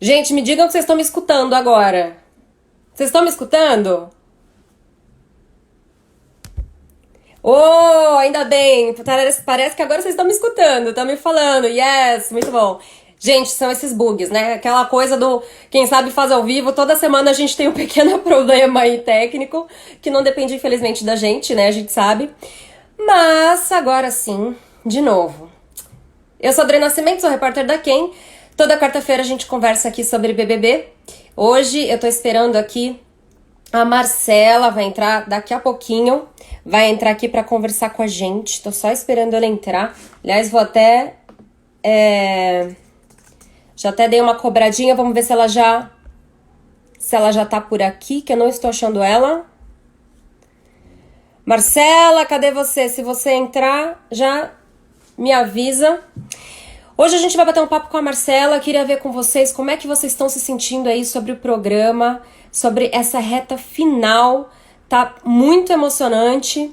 Gente, me digam que vocês estão me escutando agora. Vocês estão me escutando? Oh, ainda bem. Parece que agora vocês estão me escutando, estão me falando. Yes, muito bom. Gente, são esses bugs, né? Aquela coisa do quem sabe faz ao vivo. Toda semana a gente tem um pequeno problema aí técnico, que não depende, infelizmente, da gente, né? A gente sabe. Mas agora sim, de novo. Eu sou a Adriana Nascimento, sou repórter da Quem. Toda quarta-feira a gente conversa aqui sobre BBB. Hoje eu tô esperando aqui a Marcela, vai entrar daqui a pouquinho. Vai entrar aqui pra conversar com a gente. Tô só esperando ela entrar. Aliás, vou até. Já até dei uma cobradinha. Vamos ver se ela já tá por aqui, que eu não estou achando ela. Marcela, cadê você? Se você entrar, já me avisa. Hoje a gente vai bater um papo com a Marcela. Queria ver com vocês como é que vocês estão se sentindo aí sobre o programa, sobre essa reta final. Tá muito emocionante.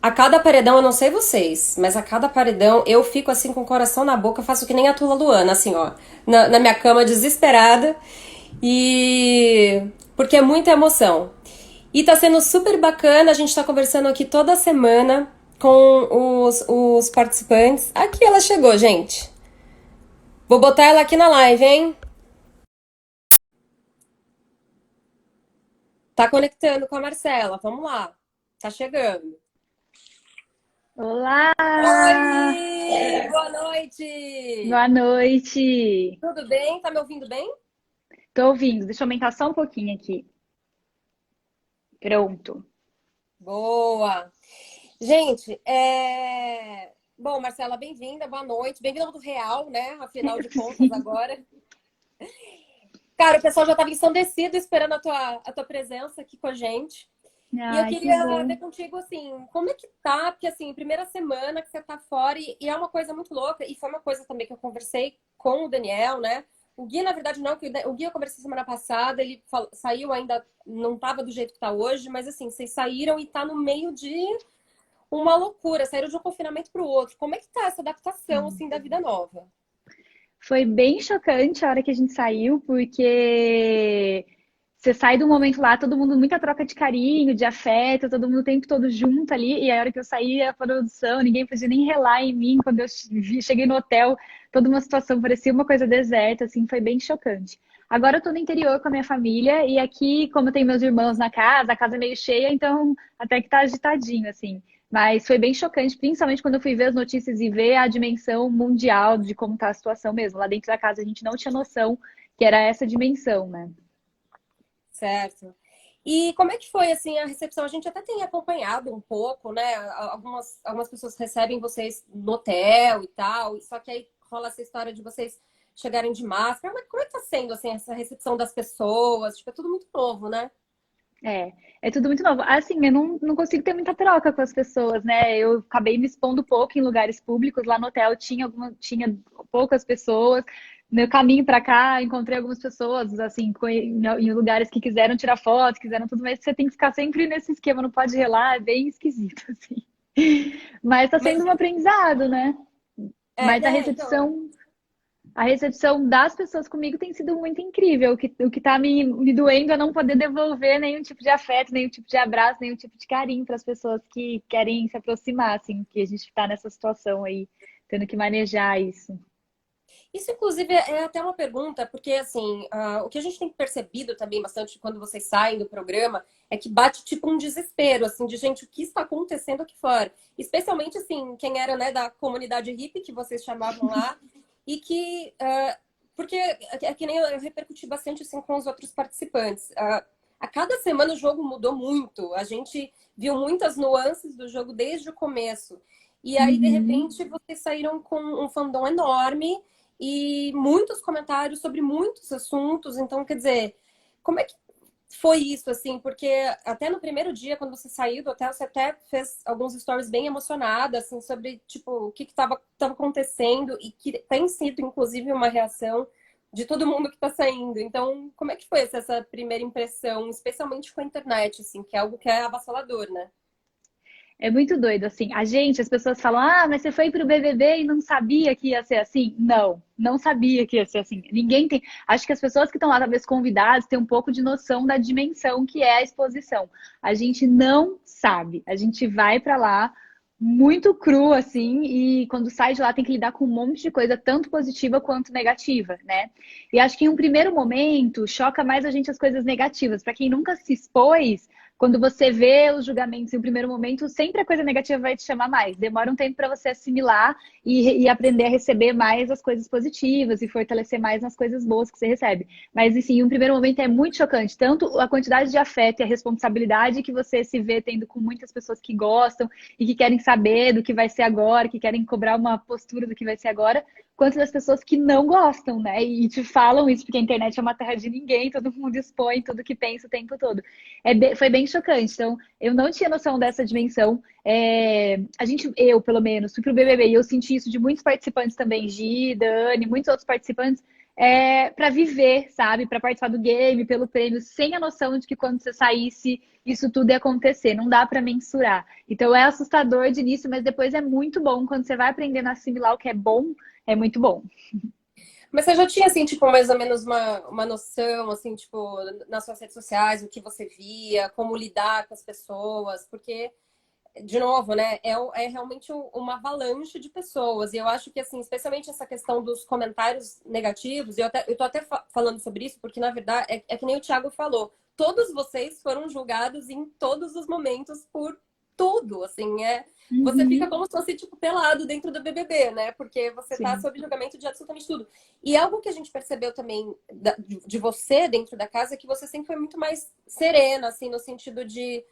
A cada paredão, eu não sei vocês, mas a cada paredão eu fico assim com o coração na boca, faço que nem a Tula Luana, assim, ó, na minha cama desesperada. E porque é muita emoção. E tá sendo super bacana, a gente tá conversando aqui toda semana com os participantes. Aqui ela chegou, gente. Vou botar ela aqui na live, hein? Tá conectando com a Marcela, vamos lá. Tá chegando. Olá! Oi! Boa noite! Boa noite! Tudo bem? Tá me ouvindo bem? Tô ouvindo, deixa eu aumentar só um pouquinho aqui. Pronto. Boa! Gente, bom, Marcela, bem-vinda, boa noite. Bem-vinda ao mundo real, né? Afinal de contas, agora. Cara, o pessoal já estava ensandecido esperando a tua presença aqui com a gente. E eu Ai, que queria ver bom. contigo, assim, como é que tá? Porque, assim, primeira semana que você tá fora e é uma coisa muito louca. E foi uma coisa também que eu conversei com o Daniel, né? O Gui, na verdade, não, que o Gui eu conversei semana passada, ele saiu ainda, não tava do jeito que tá hoje, mas, assim, vocês saíram e tá no meio de uma loucura, saíram de um confinamento pro outro. Como é que tá essa adaptação, assim, da vida nova? Foi bem chocante a hora que a gente saiu, porque você sai do momento lá, todo mundo muita troca de carinho, de afeto, todo mundo o tempo todo junto ali, e a hora que eu saí, a produção, ninguém podia nem relar em mim. Quando eu cheguei no hotel, toda uma situação parecia uma coisa deserta, assim, foi bem chocante. Agora eu tô no interior com a minha família, e aqui, como tem meus irmãos na casa, a casa é meio cheia, então até que tá agitadinho, assim. Mas foi bem chocante, principalmente quando eu fui ver as notícias e ver a dimensão mundial de como tá a situação mesmo. Lá dentro da casa a gente não tinha noção que era essa dimensão, né? Certo. E como é que foi assim a recepção? A gente até tem acompanhado um pouco, né? Algumas pessoas recebem vocês no hotel e tal, só que aí rola essa história de vocês chegarem de máscara. Mas como é que tá sendo assim essa recepção das pessoas? Tipo, é tudo muito novo, né? É, é tudo muito novo. Assim, eu não consigo ter muita troca com as pessoas, né? Eu acabei me expondo pouco em lugares públicos. Lá no hotel tinha poucas pessoas. No caminho para cá, encontrei algumas pessoas, assim, em lugares que quiseram tirar foto, quiseram tudo, mas você tem que ficar sempre nesse esquema, não pode relar, é bem esquisito, assim. Mas tá Mas sendo um aprendizado, né? Mas né, então, a recepção das pessoas comigo tem sido muito incrível. O que tá me doendo é não poder devolver nenhum tipo de afeto, nenhum tipo de abraço, nenhum tipo de carinho para as pessoas que querem se aproximar, assim, que a gente tá nessa situação aí, tendo que manejar isso. isso, inclusive, é até uma pergunta, porque, assim, o que a gente tem percebido também bastante quando vocês saem do programa é que bate, tipo, um desespero, assim, de gente, o que está acontecendo aqui fora? Especialmente, assim, quem era, né, da comunidade hippie, que vocês chamavam lá, e que... porque é que nem eu repercuti bastante, assim, com os outros participantes. A cada semana o jogo mudou muito. A gente viu muitas nuances do jogo desde o começo. E aí, de Uhum. repente, vocês saíram com um fandom enorme e muitos comentários sobre muitos assuntos. Então, quer dizer, como é que foi isso, assim? Porque até no primeiro dia, quando você saiu do hotel, você até fez alguns stories bem emocionada, assim, sobre, tipo, o que tava acontecendo e que tem sido, inclusive, uma reação de todo mundo que tá saindo. Então, como é que foi essa primeira impressão, especialmente com a internet, assim, que é algo que é avassalador, né? É muito doido, assim. As pessoas falam, ah, mas você foi pro BBB e não sabia que ia ser assim? Não, não sabia que ia ser assim. Ninguém tem. Acho que as pessoas que estão lá, talvez convidadas, têm um pouco de noção da dimensão que é a exposição. A gente não sabe. A gente vai pra lá muito cru, assim, e quando sai de lá tem que lidar com um monte de coisa, tanto positiva quanto negativa, né? E acho que em um primeiro momento choca mais a gente as coisas negativas. Para quem nunca se expôs, quando você vê os julgamentos em um primeiro momento, sempre a coisa negativa vai te chamar mais. Demora um tempo para você assimilar e aprender a receber mais as coisas positivas e fortalecer mais nas coisas boas que você recebe. Mas, assim, em um primeiro momento é muito chocante, tanto a quantidade de afeto e a responsabilidade que você se vê tendo com muitas pessoas que gostam e que querem saber do que vai ser agora, que querem cobrar uma postura do que vai ser agora, quanto das pessoas que não gostam, né? E te falam isso, porque a internet é uma terra de ninguém, todo mundo expõe tudo que pensa o tempo todo. Foi bem chocante. Então, eu não tinha noção dessa dimensão. Eu, pelo menos, fui pro BBB e eu senti isso de muitos participantes também, Gi, Dani, muitos outros participantes, para viver, sabe? Para participar do game, pelo prêmio, sem a noção de que quando você saísse, isso tudo ia acontecer. Não dá para mensurar. Então, é assustador de início, mas depois é muito bom. Quando você vai aprendendo a assimilar o que é bom, é muito bom. Mas você já tinha, assim, tipo, mais ou menos uma noção, assim, tipo, nas suas redes sociais, o que você via, como lidar com as pessoas, porque, de novo, né, é realmente uma avalanche de pessoas. E eu acho que, assim, especialmente essa questão dos comentários negativos, eu tô até falando sobre isso, porque, na verdade, é que nem o Thiago falou, todos vocês foram julgados em todos os momentos por tudo, assim, você fica Uhum, como se fosse, tipo, pelado dentro do BBB, né? Porque você tá sim. sob julgamento de absolutamente tudo. E algo que a gente percebeu também de você dentro da casa é que você sempre foi muito mais serena, assim, no sentido de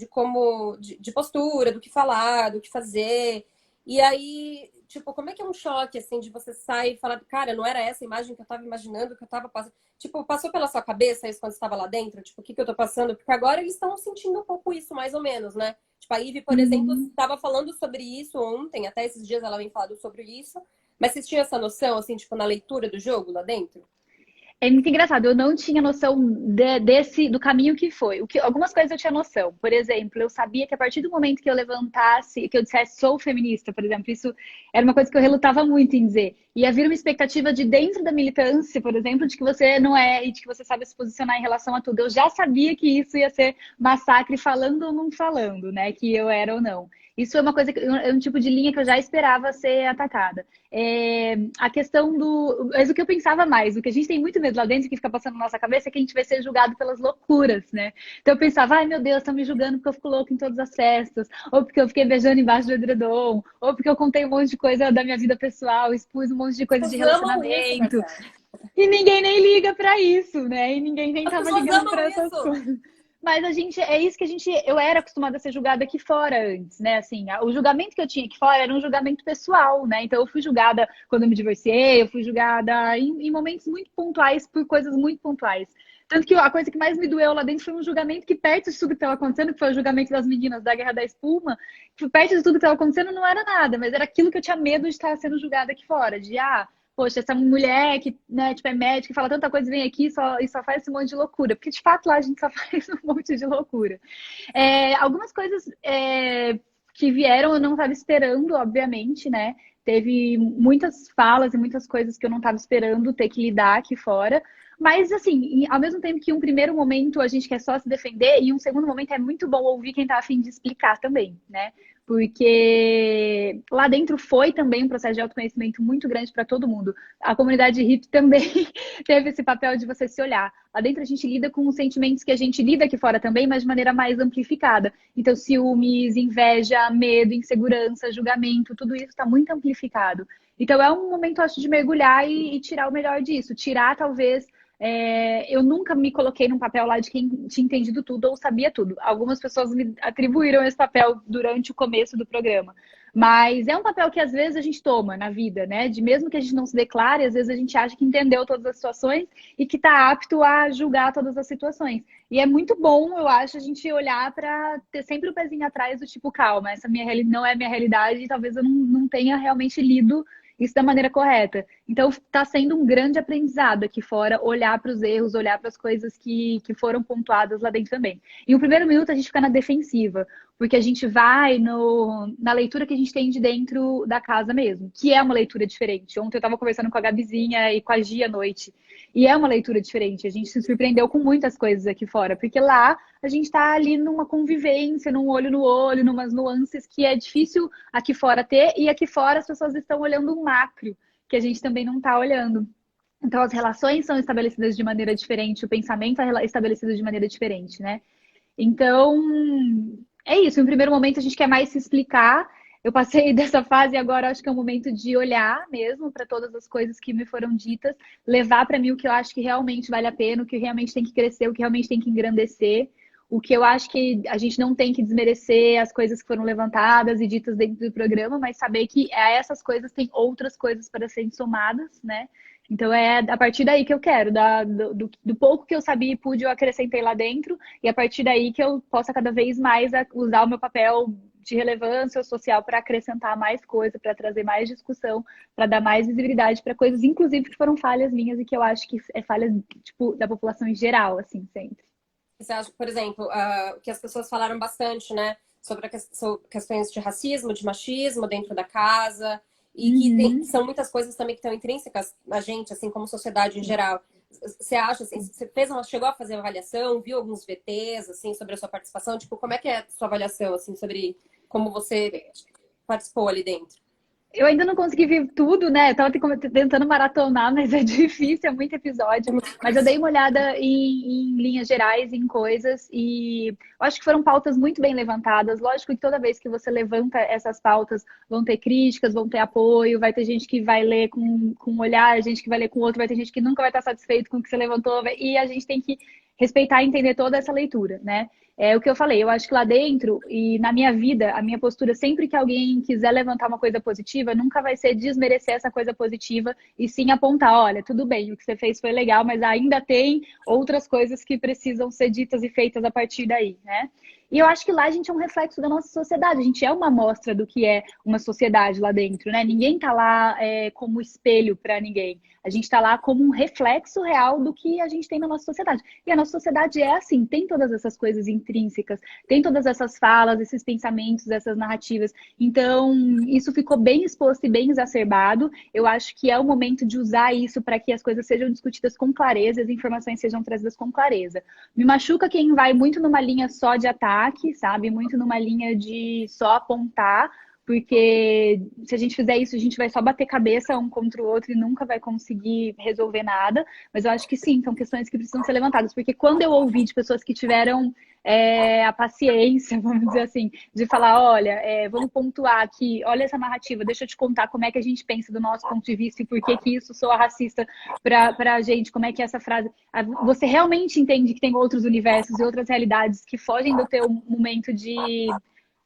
como, de postura, do que falar, do que fazer. E aí, tipo, como é que é um choque, assim, de você sair e falar, cara, não era essa a imagem que eu tava imaginando, que eu tava passando. Tipo, passou pela sua cabeça isso quando você estava lá dentro? Tipo, o que que eu tô passando? Porque agora eles estão sentindo um pouco isso, mais ou menos, né? Tipo, a Ivy, por exemplo, Uhum. estava falando sobre isso ontem, até esses dias ela vem falando sobre isso. Mas vocês tinham essa noção, assim, tipo, na leitura do jogo lá dentro? É muito engraçado, eu não tinha noção do caminho que foi. Algumas coisas eu tinha noção. Por exemplo, eu sabia que a partir do momento que eu levantasse, que eu dissesse sou feminista, por exemplo, isso era uma coisa que eu relutava muito em dizer. Ia vir uma expectativa de dentro da militância, por exemplo, de que você não é e de que você sabe se posicionar em relação a tudo. Eu já sabia que isso ia ser massacre falando ou não falando, né? Que eu era ou não. Isso é uma coisa é um tipo de linha que eu já esperava ser atacada. A questão do. Mas o que eu pensava mais, o que a gente tem muito medo lá dentro, que fica passando na nossa cabeça, é que a gente vai ser julgado pelas loucuras, né? Então eu pensava, ai meu Deus, estão me julgando porque eu fico louco em todas as festas, ou porque eu fiquei beijando embaixo do edredom, ou porque eu contei um monte de coisa da minha vida pessoal, expus um monte de coisa de Vocês amam isso, relacionamento, Marcelo. e ninguém nem liga pra isso, né? E ninguém nem As tava pessoas ligando amam pra essas isso. coisas. Mas a gente, é isso que eu era acostumada a ser julgada aqui fora antes, né? Assim, o julgamento que eu tinha aqui fora era um julgamento pessoal, né? Então eu fui julgada quando eu me divorciei, eu fui julgada em momentos muito pontuais por coisas muito pontuais. Tanto que a coisa que mais me doeu lá dentro foi um julgamento que perto de tudo que estava acontecendo, que foi o julgamento das meninas da Guerra da Espuma, que perto de tudo que estava acontecendo não era nada, mas era aquilo que eu tinha medo de estar sendo julgada aqui fora, de poxa, essa mulher que, né, tipo, é médica, fala tanta coisa, vem aqui e só faz esse monte de loucura. Porque, de fato, lá a gente só faz um monte de loucura. Algumas coisas que vieram eu não estava esperando, obviamente, né? Teve muitas falas e muitas coisas que eu não estava esperando ter que lidar aqui fora. Mas, assim, ao mesmo tempo que um primeiro momento a gente quer só se defender, e um segundo momento é muito bom ouvir quem tá afim de explicar também, né? Porque lá dentro foi também um processo de autoconhecimento muito grande para todo mundo. A comunidade hippie também teve esse papel de você se olhar. Lá dentro a gente lida com os sentimentos que a gente lida aqui fora também, mas de maneira mais amplificada. Então, ciúmes, inveja, medo, insegurança, julgamento, tudo isso está muito amplificado. Então, é um momento, acho, de mergulhar e tirar o melhor disso. Tirar, talvez, eu nunca me coloquei num papel lá de quem tinha entendido tudo ou sabia tudo. Algumas pessoas me atribuíram esse papel durante o começo do programa. Mas é um papel que às vezes a gente toma na vida, né? De mesmo que a gente não se declare, às vezes a gente acha que entendeu todas as situações e que está apto a julgar todas as situações. E é muito bom, eu acho, a gente olhar para ter sempre o pezinho atrás do tipo, calma, essa não é minha realidade e talvez eu não tenha realmente lido isso da maneira correta. Então, está sendo um grande aprendizado aqui fora, olhar para os erros, olhar para as coisas que foram pontuadas lá dentro também. E o primeiro minuto a gente fica na defensiva, porque a gente vai na leitura que a gente tem de dentro da casa mesmo, que é uma leitura diferente. Ontem eu estava conversando com a Gabizinha e com a Gia à noite, e é uma leitura diferente. A gente se surpreendeu com muitas coisas aqui fora, porque lá a gente está ali numa convivência, num olho no olho, numas nuances que é difícil aqui fora ter, e aqui fora as pessoas estão olhando o macro, que a gente também não está olhando. Então, as relações são estabelecidas de maneira diferente, o pensamento é estabelecido de maneira diferente, né? Então, é isso. Em primeiro momento, a gente quer mais se explicar. Eu passei dessa fase e agora acho que é o momento de olhar mesmo para todas as coisas que me foram ditas, levar para mim o que eu acho que realmente vale a pena, o que realmente tem que crescer, o que realmente tem que engrandecer. O que eu acho que a gente não tem que desmerecer as coisas que foram levantadas e ditas dentro do programa, mas saber que a essas coisas tem outras coisas para serem somadas, né? Então é a partir daí que eu quero, do pouco que eu sabia e pude, eu acrescentei lá dentro, e a partir daí que eu possa cada vez mais usar o meu papel de relevância social para acrescentar mais coisa, para trazer mais discussão, para dar mais visibilidade para coisas, inclusive que foram falhas minhas e que eu acho que é falha tipo, da população em geral, assim, sempre. Você acha, por exemplo, o que as pessoas falaram bastante, né? Sobre sobre questões de racismo, de machismo dentro da casa, e que Uhum. são muitas coisas também que estão intrínsecas a gente, assim, como sociedade em geral. Você acha, assim, você chegou a fazer uma avaliação, viu alguns VTs, assim, sobre a sua participação? Tipo, como é que é a sua avaliação, assim, sobre como você participou ali dentro? Eu ainda não consegui ver tudo, né? Eu tava tentando maratonar, mas é difícil, é muito episódio. Mas eu dei uma olhada em linhas gerais, em coisas, e eu acho que foram pautas muito bem levantadas. Lógico que toda vez que você levanta essas pautas, vão ter críticas, vão ter apoio, vai ter gente que vai ler com um olhar, gente que vai ler com outro, vai ter gente que nunca vai estar satisfeito com o que você levantou, e a gente tem que respeitar e entender toda essa leitura, né? É o que eu falei, eu acho que lá dentro e na minha vida, a minha postura, sempre que alguém quiser levantar uma coisa positiva, nunca vai ser desmerecer essa coisa positiva e sim apontar, olha, tudo bem, o que você fez foi legal, mas ainda tem outras coisas que precisam ser ditas e feitas a partir daí, né? E eu acho que lá a gente é um reflexo da nossa sociedade, a gente é uma amostra do que é uma sociedade lá dentro, né? Ninguém tá lá como espelho para ninguém. A gente está lá como um reflexo real do que a gente tem na nossa sociedade. E a nossa sociedade é assim, tem todas essas coisas intrínsecas, tem todas essas falas, esses pensamentos, essas narrativas. Então, isso ficou bem exposto e bem exacerbado. Eu acho que é o momento de usar isso para que as coisas sejam discutidas com clareza, as informações sejam trazidas com clareza. Me machuca quem vai muito numa linha só de ataque, sabe? Muito numa linha de só apontar, porque se a gente fizer isso, a gente vai só bater cabeça um contra o outro e nunca vai conseguir resolver nada. Mas eu acho que sim, são questões que precisam ser levantadas, porque quando eu ouvi de pessoas que tiveram a paciência, vamos dizer assim, de falar, olha, vamos pontuar aqui, olha essa narrativa, deixa eu te contar como é que a gente pensa do nosso ponto de vista e por que que isso soa racista para a gente, como é que é essa frase. Você realmente entende que tem outros universos e outras realidades que fogem do teu momento de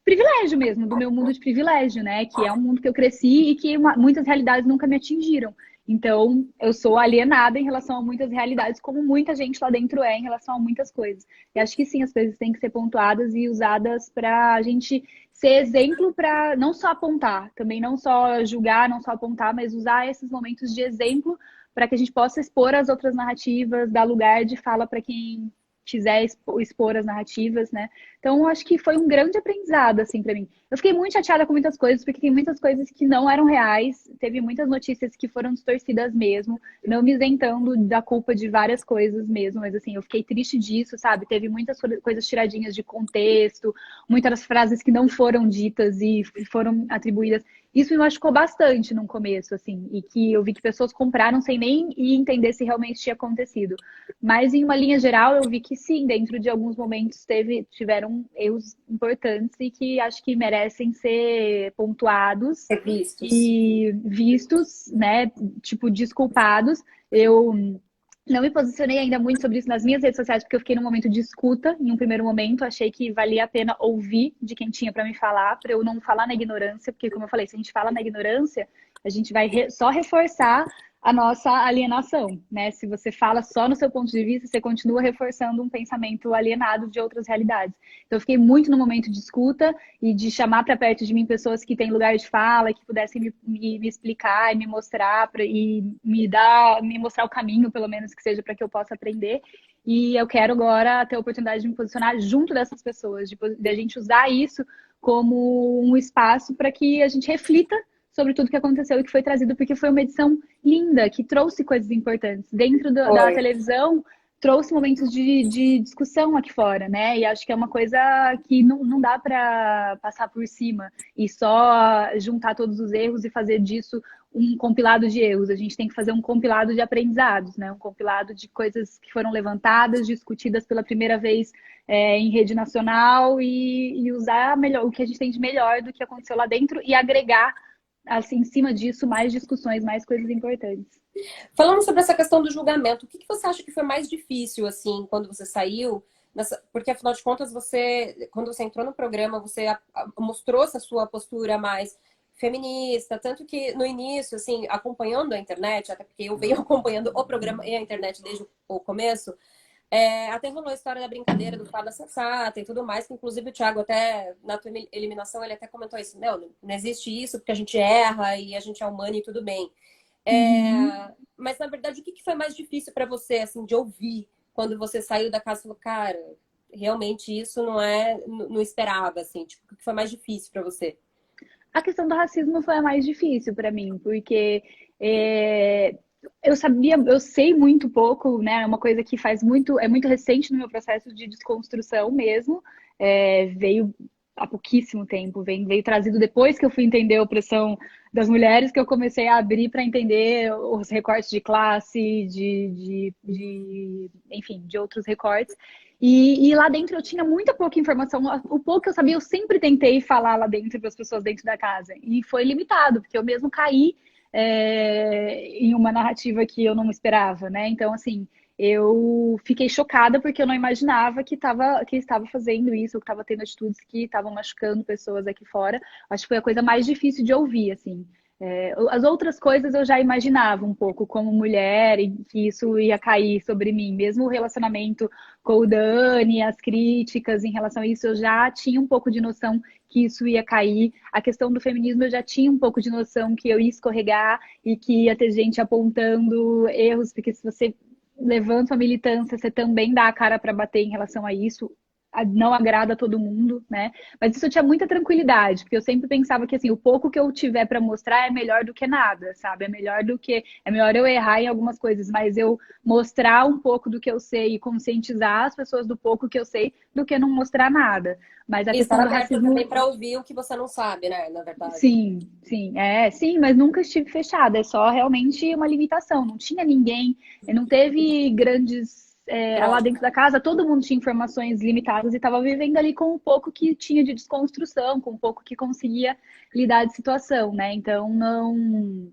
privilégio mesmo, do meu mundo de privilégio, né? Que é um mundo que eu cresci e que muitas realidades nunca me atingiram. Então, eu sou alienada em relação a muitas realidades, como muita gente lá dentro é em relação a muitas coisas. E acho que sim, as coisas têm que ser pontuadas e usadas para a gente ser exemplo para não só apontar, também não só julgar, não só apontar, mas usar esses momentos de exemplo para que a gente possa expor as outras narrativas, dar lugar de fala para quem quiser expor as narrativas, né? Então, acho que foi um grande aprendizado, assim, para mim. Eu fiquei muito chateada com muitas coisas, porque tem muitas coisas que não eram reais, teve muitas notícias que foram distorcidas mesmo, não me isentando da culpa de várias coisas mesmo, mas, assim, eu fiquei triste disso, sabe? Teve muitas coisas tiradinhas de contexto, muitas frases que não foram ditas e foram atribuídas. Isso me machucou bastante no começo, assim, e que eu vi que pessoas compraram sem nem entender se realmente tinha acontecido. Mas, em uma linha geral, eu vi que sim, dentro de alguns momentos tiveram erros importantes e que acho que merecem ser pontuados Revistos. e vistos, né? Tipo, desculpados. Eu não me posicionei ainda muito sobre isso nas minhas redes sociais, porque eu fiquei num momento de escuta, em um primeiro momento. Achei que valia a pena ouvir de quem tinha para me falar, para eu não falar na ignorância, porque, como eu falei, se a gente fala na ignorância, a gente vai só reforçar a nossa alienação, né? Se você fala só no seu ponto de vista, você continua reforçando um pensamento alienado de outras realidades. Então, eu fiquei muito no momento de escuta e de chamar para perto de mim pessoas que têm lugar de fala, que pudessem me explicar e me mostrar e me mostrar o caminho, pelo menos que seja para que eu possa aprender. E eu quero agora ter a oportunidade de me posicionar junto dessas pessoas, de a gente usar isso como um espaço para que a gente reflita sobre tudo que aconteceu e que foi trazido, porque foi uma edição linda, que trouxe coisas importantes. Dentro da Foi. televisão, trouxe momentos de discussão aqui fora, né? E acho que é uma coisa que não dá para passar por cima e só juntar todos os erros e fazer disso um compilado de erros. A gente tem que fazer um compilado de aprendizados, né? Um compilado de coisas que foram levantadas, discutidas pela primeira vez em rede nacional e usar melhor, o que a gente tem de melhor do que aconteceu lá dentro e agregar assim, em cima disso, mais discussões, mais coisas importantes. Falando sobre essa questão do julgamento, o que você acha que foi mais difícil, assim, quando você saiu? Porque, afinal de contas, quando você entrou no programa, você mostrou essa sua postura mais feminista, tanto que no início, assim, acompanhando a internet, até porque eu venho acompanhando o programa e a internet desde o começo, até rolou a história da brincadeira do Fada Sensata e tudo mais, que inclusive o Thiago até, na tua eliminação, ele até comentou isso, não existe isso porque a gente erra e a gente é humano e tudo bem. Uhum. Mas, na verdade, o que foi mais difícil para você, assim, de ouvir quando você saiu da casa e falou, cara, realmente isso não esperava, assim, tipo, o que foi mais difícil para você? A questão do racismo foi a mais difícil para mim, porque é, eu sei muito pouco, né? É uma coisa que é muito recente no meu processo de desconstrução mesmo. Veio há pouquíssimo tempo, veio trazido depois que eu fui entender a opressão das mulheres, que eu comecei a abrir para entender os recortes de classe, enfim, de outros recortes. E lá dentro eu tinha muita pouca informação. O pouco que eu sabia, eu sempre tentei falar lá dentro para as pessoas dentro da casa. E foi limitado, porque eu mesmo caí em uma narrativa que eu não esperava, né? Então, assim, eu fiquei chocada porque eu não imaginava que estava fazendo isso, que estava tendo atitudes que estavam machucando pessoas aqui fora. Acho que foi a coisa mais difícil de ouvir, assim. As outras coisas eu já imaginava um pouco como mulher e que isso ia cair sobre mim. Mesmo o relacionamento com o Dani, as críticas em relação a isso, eu já tinha um pouco de noção que isso ia cair. A questão do feminismo eu já tinha um pouco de noção que eu ia escorregar e que ia ter gente apontando erros, porque se você levanta a militância, você também dá a cara para bater em relação a isso. Não agrada a todo mundo, né? Mas isso eu tinha muita tranquilidade, porque eu sempre pensava que assim, o pouco que eu tiver para mostrar é melhor do que nada, sabe? É melhor eu errar em algumas coisas, mas eu mostrar um pouco do que eu sei e conscientizar as pessoas do pouco que eu sei do que não mostrar nada. Mas a E questão estar do aberta também racismo, para ouvir o que você não sabe, né, na verdade. sim, mas nunca estive fechada, é só realmente uma limitação. Não tinha ninguém, não teve grandes. Lá Pronto. dentro da casa, todo mundo tinha informações limitadas e estava vivendo ali com o pouco que tinha de desconstrução, com o pouco que conseguia lidar de situação, né? Então, não.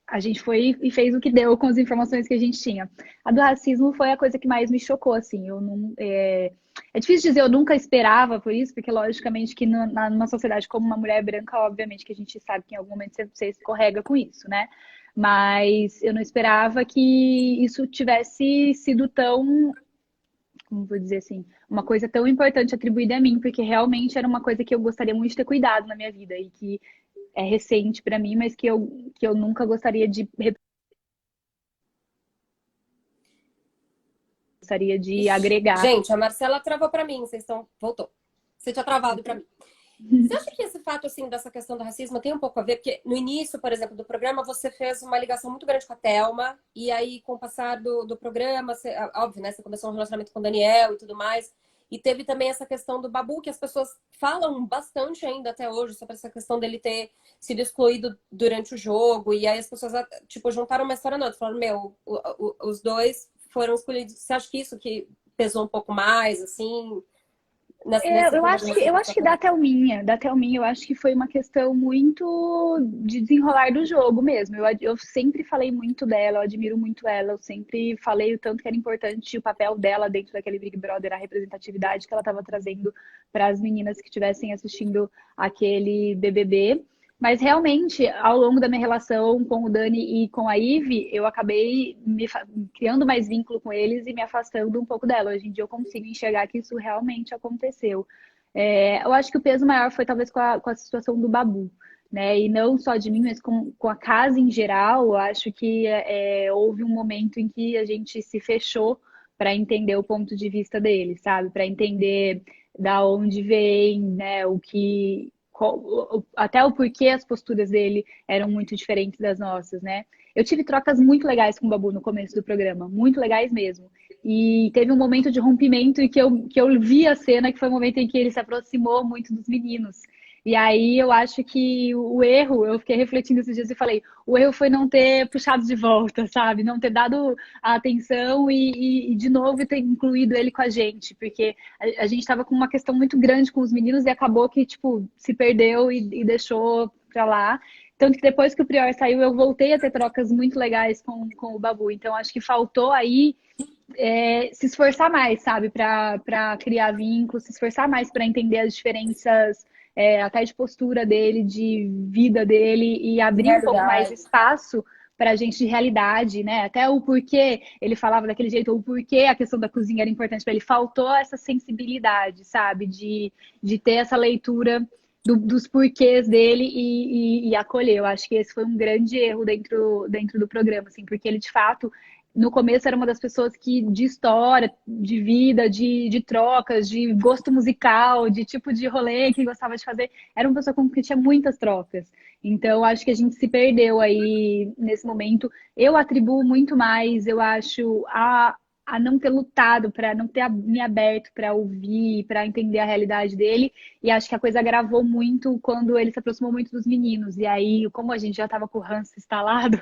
A gente foi e fez o que deu com as informações que a gente tinha. A do racismo foi a coisa que mais me chocou, assim. Eu não, é difícil dizer, eu nunca esperava por isso, porque logicamente que numa sociedade como uma mulher branca, obviamente que a gente sabe que em algum momento você escorrega com isso, né? Mas eu não esperava que isso tivesse sido tão, como vou dizer assim, uma coisa tão importante atribuída a mim, porque realmente era uma coisa que eu gostaria muito de ter cuidado na minha vida e que é recente para mim, mas que eu nunca gostaria de Ixi. agregar. Gente, a Marcela travou para mim, vocês estão. Voltou. Você tinha travado para mim. Você acha que esse fato, assim, dessa questão do racismo tem um pouco a ver? Porque no início, por exemplo, do programa, você fez uma ligação muito grande com a Thelma, e aí, com o passar do programa, óbvio, né? Você começou um relacionamento com o Daniel e tudo mais. E teve também essa questão do Babu, que as pessoas falam bastante ainda até hoje sobre essa questão dele ter sido excluído durante o jogo. E aí as pessoas, tipo, juntaram uma história na outra. Falaram, meu, os dois foram escolhidos. Você acha que isso que pesou um pouco mais, assim, nesse Eu período acho que, da eu acho sua que carreira? da Thelminha, eu acho que foi uma questão muito de desenrolar do jogo mesmo. Eu sempre falei muito dela, eu admiro muito ela, eu sempre falei o tanto que era importante o papel dela dentro daquele Big Brother, a representatividade que ela estava trazendo para as meninas que estivessem assistindo aquele BBB. Mas realmente, ao longo da minha relação com o Dani e com a Ive, eu acabei criando mais vínculo com eles e me afastando um pouco dela. Hoje em dia eu consigo enxergar que isso realmente aconteceu. Eu acho que o peso maior foi talvez com a situação do Babu, né? E não só de mim, mas com a casa em geral. Eu acho que houve um momento em que a gente se fechou para entender o ponto de vista dele, sabe? Para entender da onde vem, né? Até o porquê as posturas dele eram muito diferentes das nossas, né? Eu tive trocas muito legais com o Babu no começo do programa, muito legais mesmo. E teve um momento de rompimento em que eu vi a cena, que foi o momento em que ele se aproximou muito dos meninos. E aí eu acho que o erro, eu fiquei refletindo esses dias e falei, o erro foi não ter puxado de volta, sabe? Não ter dado a atenção e de novo ter incluído ele com a gente, porque a gente estava com uma questão muito grande com os meninos e acabou que, tipo, se perdeu e deixou pra lá. Tanto que depois que o Prior saiu, eu voltei a ter trocas muito legais com o Babu. Então, acho que faltou aí se esforçar mais, sabe, para criar vínculos, se esforçar mais para entender as diferenças, até de postura dele, de vida dele, e abrir um pouco mais Realidade. espaço para a gente de realidade, né? Até o porquê ele falava daquele jeito, o porquê a questão da cozinha era importante para ele. Faltou essa sensibilidade, sabe, de ter essa leitura dos porquês dele e acolher. Eu acho que esse foi um grande erro dentro do programa, assim, porque ele de fato no começo era uma das pessoas que, de história, de vida, de trocas, de gosto musical, de tipo de rolê que gostava de fazer, era uma pessoa com que tinha muitas trocas. Então, acho que a gente se perdeu aí nesse momento. Eu atribuo muito mais, eu acho, a não ter lutado, para não ter me aberto para ouvir, para entender a realidade dele. E acho que a coisa agravou muito quando ele se aproximou muito dos meninos. E aí, como a gente já estava com o ranço instalado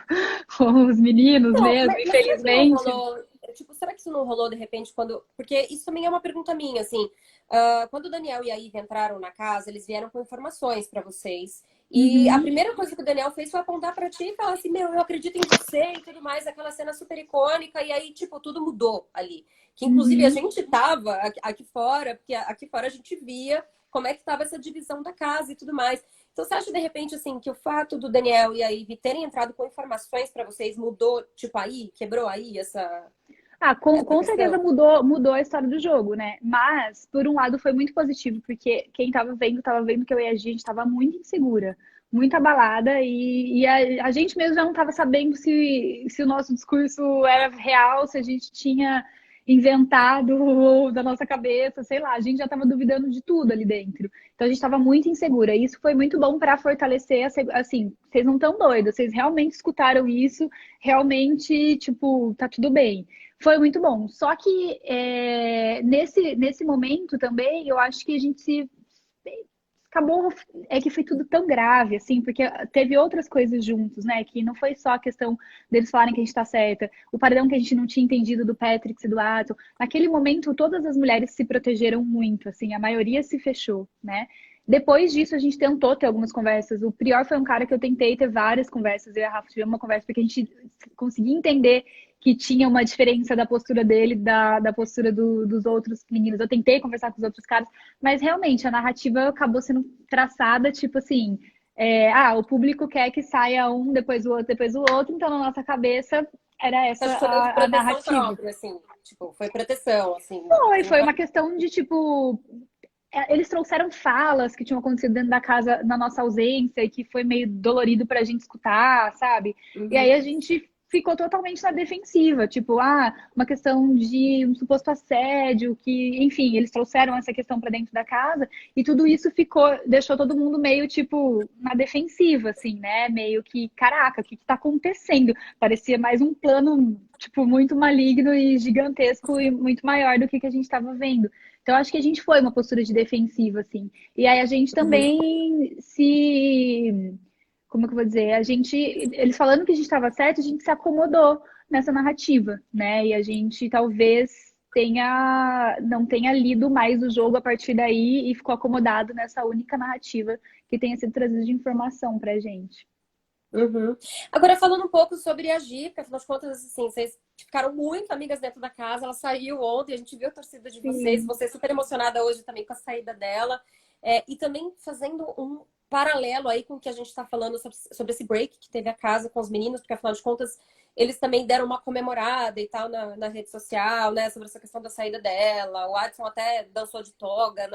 com os meninos Não, mesmo, mas será que não infelizmente. rolou? Tipo, será que isso não rolou de repente quando. Porque isso também é uma pergunta minha, assim. Quando o Daniel e a Ivy entraram na casa, eles vieram com informações pra vocês. E a Uhum, primeira coisa que o Daniel fez foi apontar pra ti e falar assim: Meu, eu acredito em você e tudo mais, aquela cena super icônica. E aí, tipo, tudo mudou ali. Que inclusive a uhum. gente tava aqui fora, porque aqui fora a gente via como é que tava essa divisão da casa e tudo mais. Então, você acha de repente assim que o fato do Daniel e a Ivy terem entrado com informações para vocês mudou, tipo, aí, quebrou aí Ah, com, essa com certeza questão? mudou a história do jogo, né? Mas, por um lado, foi muito positivo, porque quem tava vendo que eu ia agir, a gente tava muito insegura, muito abalada, e a gente mesmo já não tava sabendo se o nosso discurso era real, se a gente tinha inventado ou da nossa cabeça, sei lá, a gente já tava duvidando de tudo ali dentro. Então a gente tava muito insegura. E isso foi muito bom para fortalecer, assim, vocês não estão doidos, vocês realmente escutaram isso, realmente, tipo, tá tudo bem. Foi muito bom. Só que nesse momento também, eu acho que a gente se acabou, é que foi tudo tão grave, assim, porque teve outras coisas juntos, né? Que não foi só a questão deles falarem que a gente tá certa, o paredão que a gente não tinha entendido do Patrick e do Ato. Naquele momento, todas as mulheres se protegeram muito, assim, a maioria se fechou, né? Depois disso, a gente tentou ter algumas conversas. O Prior foi um cara que eu tentei ter várias conversas. Eu e a Rafa tivemos uma conversa porque a gente conseguia entender que tinha uma diferença da postura dele, da postura dos outros meninos. Eu tentei conversar com os outros caras, mas realmente a narrativa acabou sendo traçada, tipo assim, o público quer que saia um, depois o outro, depois o outro, então na nossa cabeça era Você essa acha que foi meio que a proteção narrativa. própria, assim? Tipo, foi proteção, assim. Foi uma questão de tipo. Eles trouxeram falas que tinham acontecido dentro da casa na nossa ausência e que foi meio dolorido pra gente escutar, sabe? E aí Uhum. a gente ficou totalmente na defensiva, tipo, uma questão de um suposto assédio, que, enfim, eles trouxeram essa questão pra dentro da casa e tudo isso deixou todo mundo meio, tipo, na defensiva, assim, né? Meio que, caraca, o que que tá acontecendo? Parecia mais um plano, tipo, muito maligno e gigantesco e muito maior do que a gente estava vendo. Então, acho que a gente foi uma postura de defensiva, assim. E aí a gente Uhum. também se. Como é que eu vou dizer? Eles falando que a gente estava certo, a gente se acomodou nessa narrativa, né? E a gente talvez não tenha lido mais o jogo a partir daí e ficou acomodado nessa única narrativa que tenha sido trazida de informação pra gente. Uhum. Agora, falando um pouco sobre a Gi, porque afinal de contas, assim, vocês ficaram muito amigas dentro da casa. Ela saiu ontem, a gente viu a torcida de vocês. Sim. Você super emocionada hoje também com a saída dela. E também fazendo um paralelo aí com o que a gente está falando sobre esse break que teve a casa com os meninos, porque afinal de contas eles também deram uma comemorada e tal na rede social, né, sobre essa questão da saída dela. O Adson até dançou de toga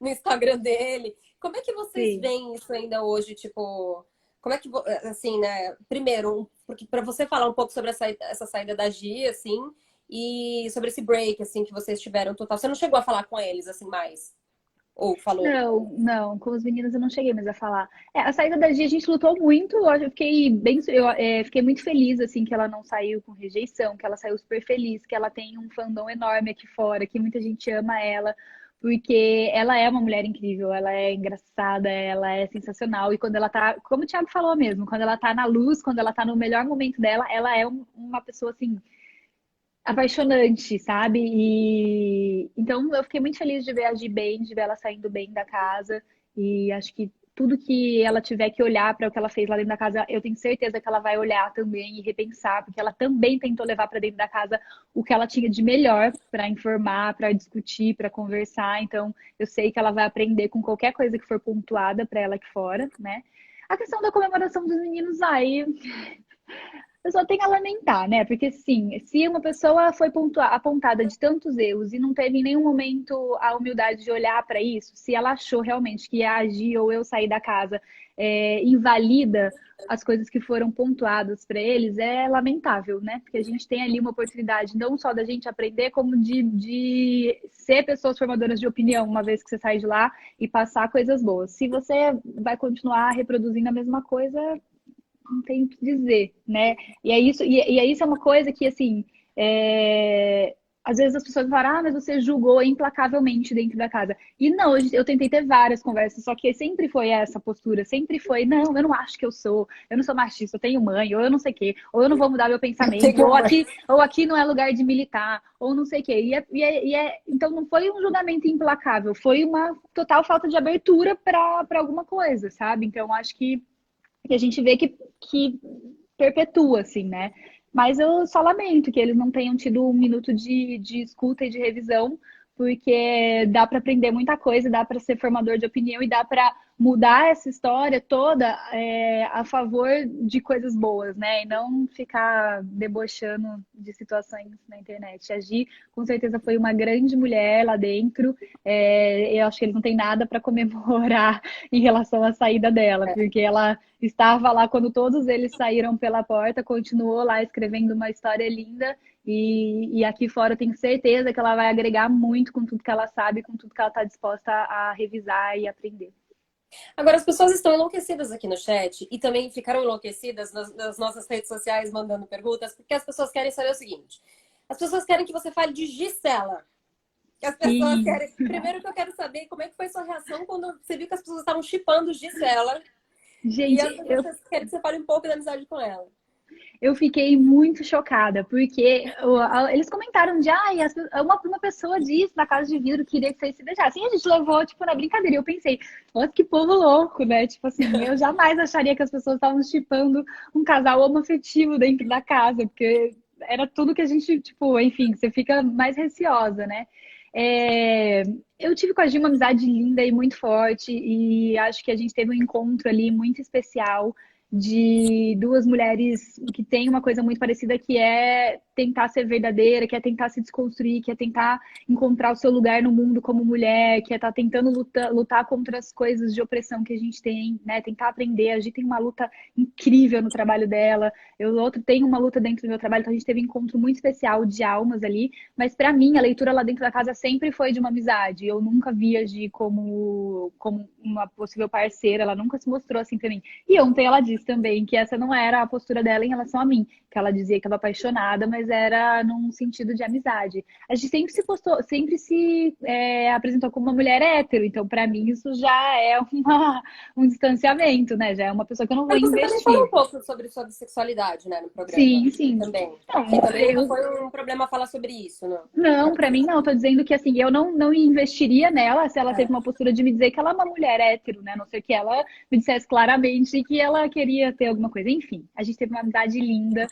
no Instagram dele. Como é que vocês Sim. veem isso ainda hoje? Tipo, como é que, assim, né? Primeiro, porque para você falar um pouco sobre essa saída da Gi, assim, e sobre esse break, assim, que vocês tiveram total. Você não chegou a falar com eles, assim, mais? Ou falou? Não, não, com os meninos eu não cheguei mais a falar. É, a saída da Gia a gente lutou muito, eu fiquei bem, fiquei muito feliz assim que ela não saiu com rejeição, que ela saiu super feliz, que ela tem um fandom enorme aqui fora, que muita gente ama ela, porque ela é uma mulher incrível, ela é engraçada, ela é sensacional e quando ela tá, como o Thiago falou mesmo, quando ela tá na luz, quando ela tá no melhor momento dela, ela é uma pessoa assim apaixonante, sabe? E então eu fiquei muito feliz de ver a Gi bem, de ver ela saindo bem da casa. E acho que tudo que ela tiver que olhar para o que ela fez lá dentro da casa, eu tenho certeza que ela vai olhar também e repensar, porque ela também tentou levar para dentro da casa o que ela tinha de melhor para informar, para discutir, para conversar. Então eu sei que ela vai aprender com qualquer coisa que for pontuada para ela aqui fora, né? A questão da comemoração dos meninos, aí eu só tenho a lamentar, né? Porque, sim, se uma pessoa foi apontada de tantos erros e não teve em nenhum momento a humildade de olhar para isso, se ela achou realmente que agir ou eu sair da casa invalida as coisas que foram pontuadas para eles, é lamentável, né? Porque a gente tem ali uma oportunidade não só da gente aprender, como de ser pessoas formadoras de opinião, uma vez que você sai de lá e passar coisas boas. Se você vai continuar reproduzindo a mesma coisa, não tem o que dizer, né? E é isso é uma coisa que, assim, às vezes as pessoas falam, ah, mas você julgou implacavelmente dentro da casa. E não, eu tentei ter várias conversas, só que sempre foi essa postura, sempre foi, não, eu não acho que eu não sou machista, eu tenho mãe, ou eu não sei o quê, ou eu não vou mudar meu Eu pensamento, tenho uma. ou aqui não é lugar de militar, ou não sei o quê. Então não foi um julgamento implacável, foi uma total falta de abertura para alguma coisa, sabe? Então acho que a gente vê que perpetua, assim, né? Mas eu só lamento que eles não tenham tido um minuto de escuta e de revisão, porque dá para aprender muita coisa, dá para ser formador de opinião e dá para mudar essa história toda a favor de coisas boas, né? E não ficar debochando de situações na internet. A Gi, com certeza, foi uma grande mulher lá dentro. Eu acho que eles não têm nada para comemorar em relação à saída dela, porque ela estava lá quando todos eles saíram pela porta, continuou lá escrevendo uma história linda e aqui fora eu tenho certeza que ela vai agregar muito com tudo que ela sabe, com tudo que ela está disposta a revisar e aprender. Agora, as pessoas estão enlouquecidas aqui no chat e também ficaram enlouquecidas nas nossas redes sociais mandando perguntas, porque as pessoas querem saber o seguinte: as pessoas querem que você fale de Gisela. As pessoas Sim, querem. Primeiro que eu quero saber como é que foi sua reação quando você viu que as pessoas estavam shippando Gisela e as gente, pessoas querem que você fale um pouco da amizade com ela. eu fiquei muito chocada, porque eles comentaram de, uma pessoa disse na casa de vidro que queria que vocês se beijassem. E a gente levou, tipo, na brincadeira. E eu pensei, nossa, que povo louco, né? Tipo assim, eu jamais acharia que as pessoas estavam chipando um casal homoafetivo dentro da casa, porque era tudo que a gente, tipo, enfim, você fica mais receosa, né? É, eu tive com a Gi uma amizade linda e muito forte, e acho que a gente teve um encontro ali muito especial de duas mulheres que têm uma coisa muito parecida, que é tentar ser verdadeira, que é tentar se desconstruir, que é tentar encontrar o seu lugar no mundo como mulher, que é estar tentando lutar contra as coisas de opressão que a gente tem, né? Tentar aprender. A gente tem uma luta incrível no trabalho dela, eu outro tenho uma luta dentro do meu trabalho, então a gente teve um encontro muito especial de almas ali, mas para mim a leitura lá dentro da casa sempre foi de uma amizade. Eu nunca via como uma possível parceira, ela nunca se mostrou assim para mim. E ontem ela disse também que essa não era a postura dela em relação a mim, que ela dizia que estava apaixonada, mas era num sentido de amizade. A gente sempre se postou, sempre se apresentou como uma mulher hétero, então para mim isso já é um distanciamento, né? Já é uma pessoa que eu não vou Mas você também falou investir. um pouco sobre sexualidade, né, no programa. Sim, sim. Também. Que Não, também nunca foi um problema falar sobre isso, não. não, para mim não. Tô dizendo que assim, eu não investiria nela se ela teve uma postura de me dizer que ela é uma mulher hétero, né? A não ser que ela me dissesse claramente que ela queria ter alguma coisa. Enfim, a gente teve uma amizade linda.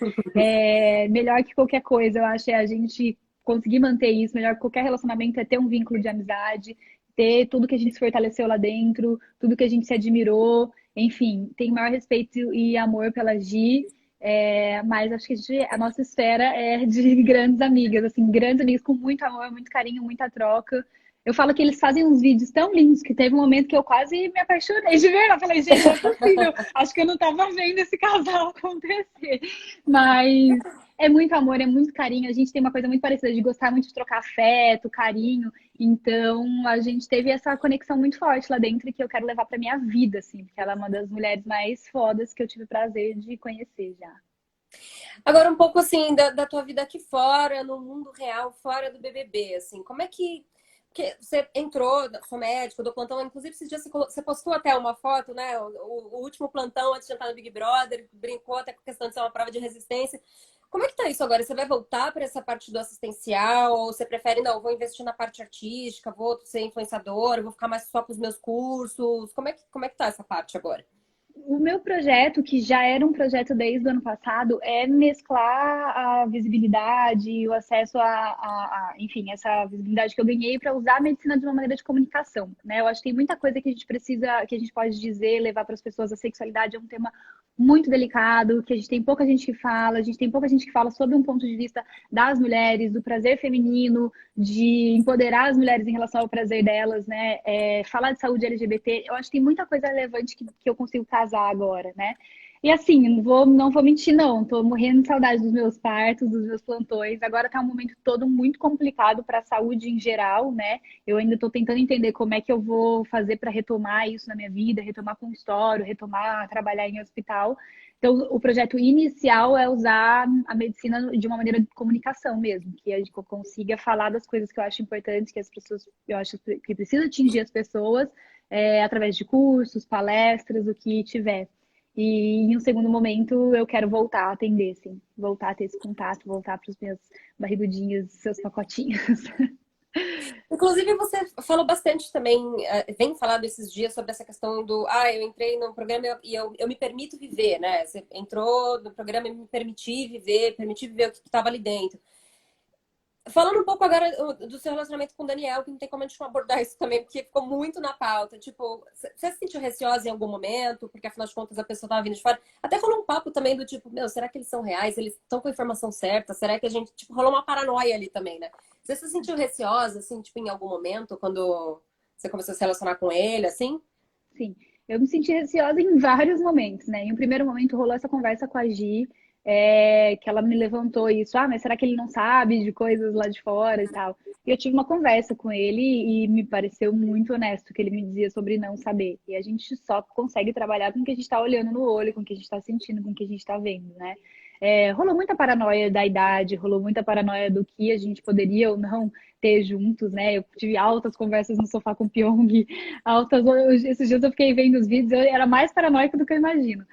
Melhor que qualquer coisa, eu acho, é a gente conseguir manter isso. Melhor que qualquer relacionamento é ter um vínculo de amizade. ter tudo que a gente se fortaleceu lá dentro, tudo que a gente se admirou, enfim, tenho o maior respeito e amor pela Gi. Mas acho que a nossa esfera é de grandes amigas, assim, grandes amigas com muito amor, muito carinho, muita troca. Eu falo que eles fazem uns vídeos tão lindos que teve um momento que eu quase me apaixonei de verdade. Falei, gente, não é possível. Acho que eu não estava vendo esse casal acontecer. Mas é muito amor, é muito carinho. A gente tem uma coisa muito parecida de gostar muito de trocar afeto, carinho. Então, a gente teve essa conexão muito forte lá dentro que eu quero levar para minha vida, assim, porque ela é uma das mulheres mais fodas que eu tive o prazer de conhecer já. Agora, um pouco assim, da tua vida aqui fora, no mundo real, fora do BBB, assim, como é que. Porque você entrou, sou médico, do plantão, inclusive esses dias você postou até uma foto, né? O último plantão antes de entrar no Big Brother, brincou até com a questão de ser uma prova de resistência. Como é que tá isso agora? Você vai voltar para essa parte do assistencial? Ou você prefere, não, vou investir na parte artística, vou ser influenciador, vou ficar mais só com os meus cursos? Como é que tá essa parte agora? O meu projeto, que já era um projeto desde o ano passado, é mesclar a visibilidade e o acesso enfim, essa visibilidade que eu ganhei para usar a medicina de uma maneira de comunicação, né? Eu acho que tem muita coisa que a gente precisa, que a gente pode dizer, levar para as pessoas. A sexualidade é um tema muito delicado, que a gente tem pouca gente que fala, a gente tem pouca gente que fala sobre um ponto de vista das mulheres, do prazer feminino, de empoderar as mulheres em relação ao prazer delas, né? Falar de saúde LGBT, eu acho que tem muita coisa relevante que eu consigo casar agora, né? E assim, não vou mentir, não. Tô morrendo de saudade dos meus partos, dos meus plantões. Agora tá um momento todo muito complicado para a saúde em geral, né? Eu ainda tô tentando entender como é que eu vou fazer para retomar isso na minha vida, retomar consultório, retomar trabalhar em hospital. Então, o projeto inicial é usar a medicina de uma maneira de comunicação mesmo, que a gente consiga falar das coisas que eu acho importantes, que as pessoas, eu acho que precisa atingir as pessoas, através de cursos, palestras, o que tiver. E em um segundo momento eu quero voltar a atender, sim. Voltar a ter esse contato, voltar para os meus barrigudinhos, seus pacotinhos. Inclusive, você falou bastante também, vem falado esses dias sobre essa questão do, eu entrei no programa e eu me permito viver, né? Você entrou no programa e me permiti viver o que estava ali dentro. Falando um pouco agora do seu relacionamento com o Daniel, que não tem como a gente não abordar isso também, porque ficou muito na pauta. Tipo, você se sentiu receosa em algum momento? Porque afinal de contas a pessoa estava vindo de fora. Até rolou um papo também do tipo, meu, será que eles são reais? Eles estão com a informação certa? Será que a gente, tipo, rolou uma paranoia ali também, né? Você se sentiu receosa, assim, tipo, em algum momento, quando você começou a se relacionar com ele, assim? Sim, eu me senti receosa em vários momentos, né? Em um primeiro momento rolou essa conversa com a Gi, que ela me levantou isso, mas será que ele não sabe de coisas lá de fora e tal? E eu tive uma conversa com ele e me pareceu muito honesto o que ele me dizia sobre não saber. E a gente só consegue trabalhar com o que a gente está olhando no olho, com o que a gente está sentindo, com o que a gente está vendo, né? Rolou muita paranoia da idade, rolou muita paranoia do que a gente poderia ou não ter juntos, né? Eu tive altas conversas no sofá com o Pyong, altas. Esses dias eu fiquei vendo os vídeos, eu era mais paranoica do que eu imagino.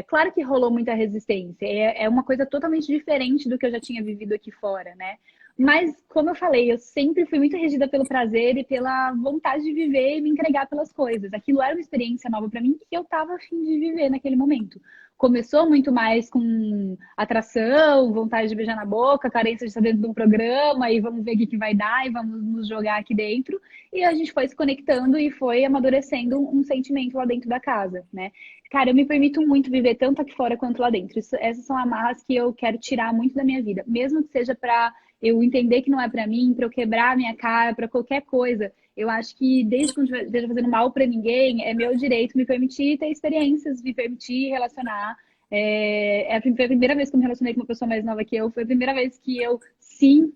Claro que rolou muita resistência, é uma coisa totalmente diferente do que eu já tinha vivido aqui fora, né? Mas, como eu falei, eu sempre fui muito regida pelo prazer e pela vontade de viver e me entregar pelas coisas. Aquilo era uma experiência nova para mim que eu estava a fim de viver naquele momento. Começou muito mais com atração, vontade de beijar na boca, carência de estar dentro de um programa e vamos ver o que vai dar e vamos nos jogar aqui dentro. E a gente foi se conectando e foi amadurecendo um sentimento lá dentro da casa, né? Cara, eu me permito muito viver tanto aqui fora quanto lá dentro. Essas são amarras que eu quero tirar muito da minha vida, mesmo que seja para eu entender que não é para mim, para eu quebrar a minha cara, para qualquer coisa. Eu acho que desde que eu não esteja fazendo mal para ninguém, é meu direito me permitir ter experiências, me permitir relacionar. Foi a primeira vez que eu me relacionei com uma pessoa mais nova que eu, foi a primeira vez que eu, sim,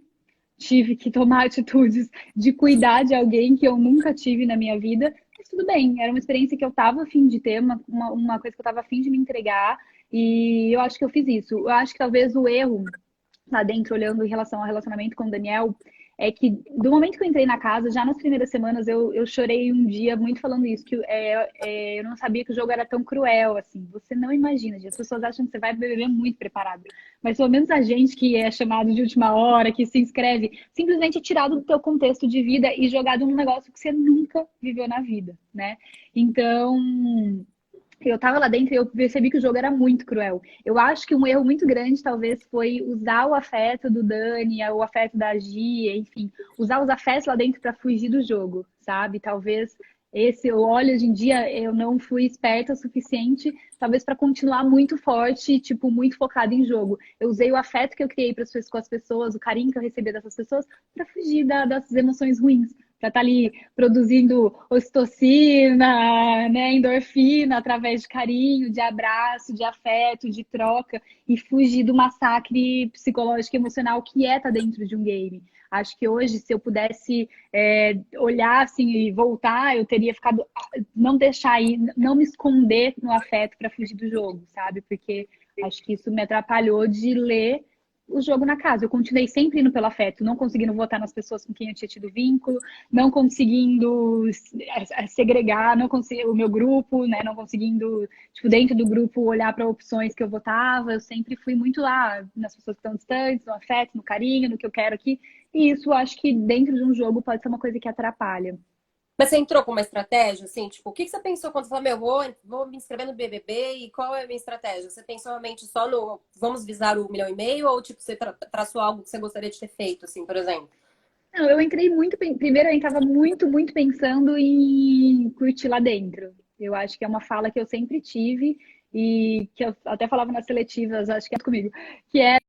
tive que tomar atitudes de cuidar de alguém que eu nunca tive na minha vida. Mas tudo bem, era uma experiência que eu estava a fim de ter, uma coisa que eu estava a fim de me entregar, e eu acho que eu fiz isso. Eu acho que talvez o erro lá dentro, olhando em relação ao relacionamento com o Daniel, é que do momento que eu entrei na casa, já nas primeiras semanas, eu chorei um dia muito falando isso, que eu não sabia que o jogo era tão cruel, assim. Você não imagina, gente. As pessoas acham que você vai beber muito preparado. Mas pelo menos a gente que é chamado de última hora, que se inscreve, simplesmente é tirado do teu contexto de vida e jogado num negócio que você nunca viveu na vida, né? Então, Eu tava lá dentro e eu percebi que o jogo era muito cruel. Eu acho que um erro muito grande, talvez, foi usar o afeto do Dani, o afeto da Gia, enfim, usar os afetos lá dentro para fugir do jogo, sabe? Talvez esse, eu olho hoje em dia, eu não fui esperta o suficiente, talvez para continuar muito forte, tipo, muito focada em jogo. Eu usei o afeto que eu criei com as pessoas, o carinho que eu recebi dessas pessoas, para fugir das emoções ruins para estar ali produzindo ocitocina, né, endorfina, através de carinho, de abraço, de afeto, de troca, e fugir do massacre psicológico e emocional que é estar dentro de um game. Acho que hoje, se eu pudesse olhar assim e voltar, eu teria ficado, não deixar aí, não me esconder no afeto para fugir do jogo, sabe? Porque acho que isso me atrapalhou de ler o jogo na casa. Eu continuei sempre indo pelo afeto, não conseguindo votar nas pessoas com quem eu tinha tido vínculo, não conseguindo segregar, não consegui, o meu grupo, né? Não conseguindo, tipo, dentro do grupo, olhar para opções que eu votava. Eu sempre fui muito lá nas pessoas que estão distantes, no afeto, no carinho, no que eu quero aqui. E isso acho que dentro de um jogo pode ser uma coisa que atrapalha. Mas você entrou com uma estratégia, assim, tipo, o que você pensou quando você falou, meu, vou me inscrever no BBB e qual é a minha estratégia? Você pensou realmente só no, vamos visar o 1,5 milhão ou, tipo, você traçou algo que você gostaria de ter feito, assim, por exemplo? Não, eu entrei muito. Primeiro, eu estava muito, muito pensando em curtir lá dentro. Eu acho que é uma fala que eu sempre tive e que eu até falava nas seletivas, acho que é comigo, que era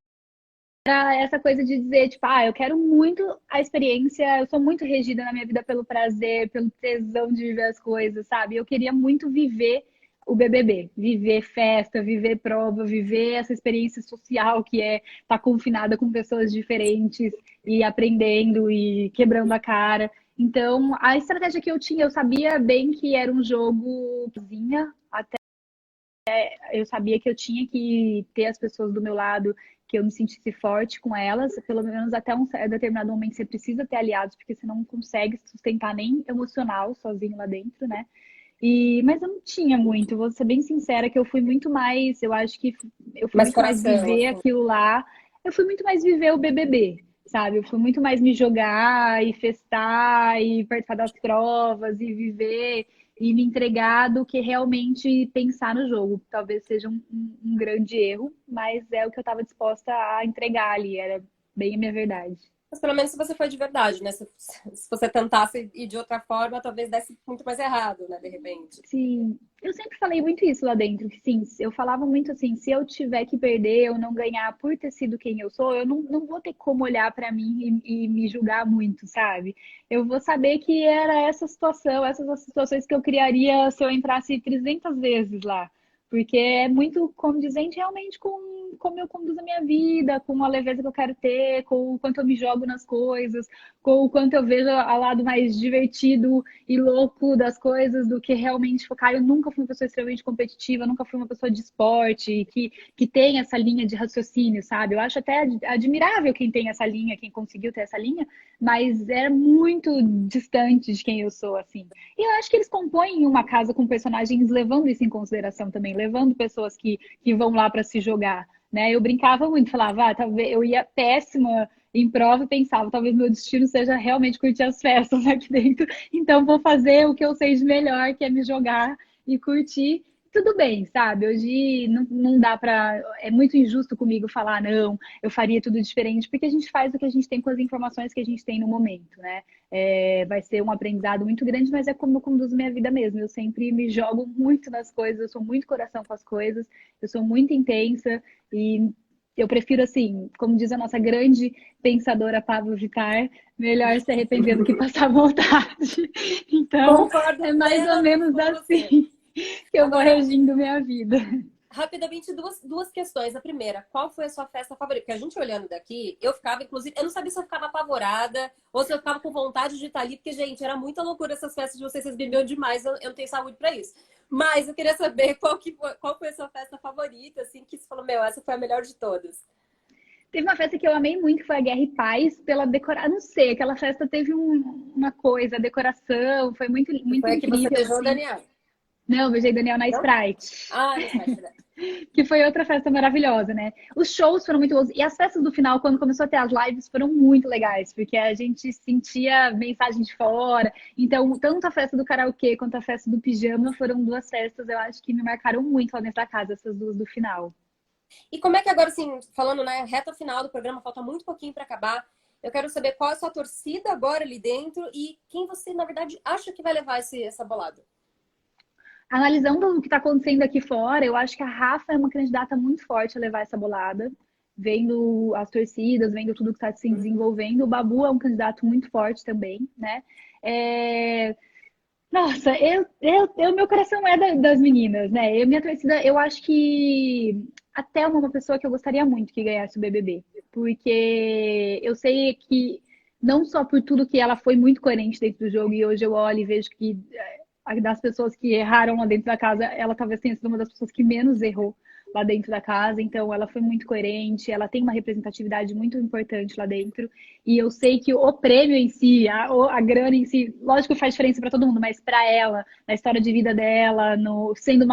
essa coisa de dizer, tipo, eu quero muito a experiência, eu sou muito regida na minha vida pelo prazer, pelo tesão de viver as coisas, sabe? Eu queria muito viver o BBB, viver festa, viver prova, viver essa experiência social que é estar confinada com pessoas diferentes e aprendendo e quebrando a cara. Então, a estratégia que eu tinha, eu sabia bem que era um jogo sozinha, até eu sabia que eu tinha que ter as pessoas do meu lado, que eu me sentisse forte com elas, pelo menos até um determinado momento você precisa ter aliados, porque você não consegue sustentar nem emocional sozinho lá dentro, né? Mas eu não tinha muito, vou ser bem sincera, que eu fui muito mais, eu acho que eu fui Mais muito mais coração, viver assim. aquilo lá, eu fui muito mais viver o BBB, sabe? Eu fui muito mais me jogar e festar e participar das provas e viver e me entregar do que realmente pensar no jogo. Talvez seja um grande erro, mas é o que eu estava disposta a entregar ali, era bem a minha verdade. Mas pelo menos se você foi de verdade, né? Se você tentasse ir de outra forma, talvez desse muito mais errado, né? De repente. Sim, eu sempre falei muito isso lá dentro, que sim, eu falava muito assim, se eu tiver que perder, eu não ganhar por ter sido quem eu sou, eu não vou ter como olhar pra mim e me julgar muito, sabe? Eu vou saber que era essa situação, essas as situações que eu criaria se eu entrasse 300 vezes lá. Porque é muito condizente realmente com como eu conduzo a minha vida, com a leveza que eu quero ter, com o quanto eu me jogo nas coisas, com o quanto eu vejo ao lado mais divertido e louco das coisas do que realmente focar. Eu nunca fui uma pessoa extremamente competitiva, nunca fui uma pessoa de esporte, que tem essa linha de raciocínio, sabe? Eu acho até admirável quem tem essa linha, quem conseguiu ter essa linha, mas é muito distante de quem eu sou, assim. E eu acho que eles compõem uma casa com personagens levando isso em consideração também, levando pessoas que vão lá para se jogar. Né? Eu brincava muito, falava, talvez eu ia péssima em prova e pensava, talvez meu destino seja realmente curtir as festas aqui dentro. Então vou fazer o que eu sei de melhor, que é me jogar e curtir. Tudo bem, sabe? Hoje não dá pra. É muito injusto comigo falar, não, eu faria tudo diferente, porque a gente faz o que a gente tem com as informações que a gente tem no momento, né? Vai ser um aprendizado muito grande, mas é como eu conduzo minha vida mesmo. Eu sempre me jogo muito nas coisas, eu sou muito coração com as coisas, eu sou muito intensa e eu prefiro, assim, como diz a nossa grande pensadora Pablo Vittar, melhor se arrepender do que passar vontade. Então, Concordo é mais ou plenamente menos com você. assim que eu vou Agora, regindo minha vida. rapidamente, duas questões. A primeira, qual foi a sua festa favorita? Porque a gente olhando daqui, eu ficava, inclusive, eu não sabia se eu ficava apavorada ou se eu ficava com vontade de estar ali, porque, gente, era muita loucura essas festas de vocês bebiam demais, eu não tenho saúde para isso. Mas eu queria saber qual foi a sua festa favorita, assim, que você falou, meu, essa foi a melhor de todas. Teve uma festa que eu amei muito, que foi a Guerra e Paz, pela decoração. Não sei, aquela festa teve uma coisa, a decoração, foi muito, Que muito foi a que você incrível, beijou o assim. Daniel. Não, eu beijei Daniel na Não? Sprite. Ah, no site, verdade. Que foi outra festa maravilhosa, né? Os shows foram muito bons. E as festas do final, quando começou a ter as lives, foram muito legais, porque a gente sentia mensagem de fora. Então, tanto a festa do karaokê quanto a festa do pijama foram duas festas, eu acho que me marcaram muito lá dentro da casa, essas duas do final. E como é que agora, assim, falando, né, reta final do programa, falta muito pouquinho para acabar. Eu quero saber qual é a sua torcida agora ali dentro e quem você, na verdade, acha que vai levar essa bolada. Analisando o que está acontecendo aqui fora, eu acho que a Rafa é uma candidata muito forte a levar essa bolada. Vendo as torcidas, vendo tudo que está se desenvolvendo. O Babu é um candidato muito forte também, né? É, nossa, meu coração é das meninas, né? Minha torcida, eu acho que a Thelma é uma pessoa que eu gostaria muito que ganhasse o BBB, porque eu sei que não só por tudo que ela foi muito coerente dentro do jogo e hoje eu olho e vejo que das pessoas que erraram lá dentro da casa, ela talvez tenha sido uma das pessoas que menos errou lá dentro da casa, então ela foi muito coerente, ela tem uma representatividade muito importante lá dentro, e eu sei que o prêmio em si, a grana em si, lógico que faz diferença para todo mundo, mas para ela, na história de vida dela, no, sendo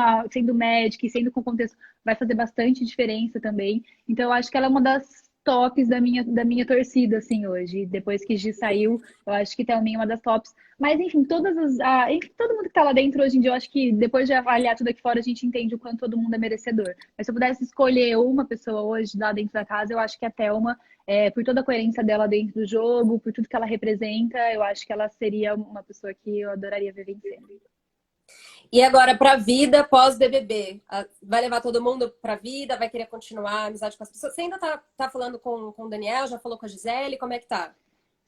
médica e sendo com contexto, vai fazer bastante diferença também. Então eu acho que ela é uma das tops da minha torcida, assim, hoje. Depois que Gi saiu, eu acho que também é uma das tops. Mas, enfim, enfim, todo mundo que tá lá dentro hoje em dia, eu acho que depois de avaliar tudo aqui fora, a gente entende o quanto todo mundo é merecedor. Mas se eu pudesse escolher uma pessoa hoje lá dentro da casa, eu acho que a Thelma, por toda a coerência dela dentro do jogo, por tudo que ela representa, eu acho que ela seria uma pessoa que eu adoraria ver vencendo. E agora, pra vida pós-BBB? Vai levar todo mundo pra vida? Vai querer continuar a amizade com as pessoas? Você ainda tá falando com o Daniel? Já falou com a Gisele? Como é que tá?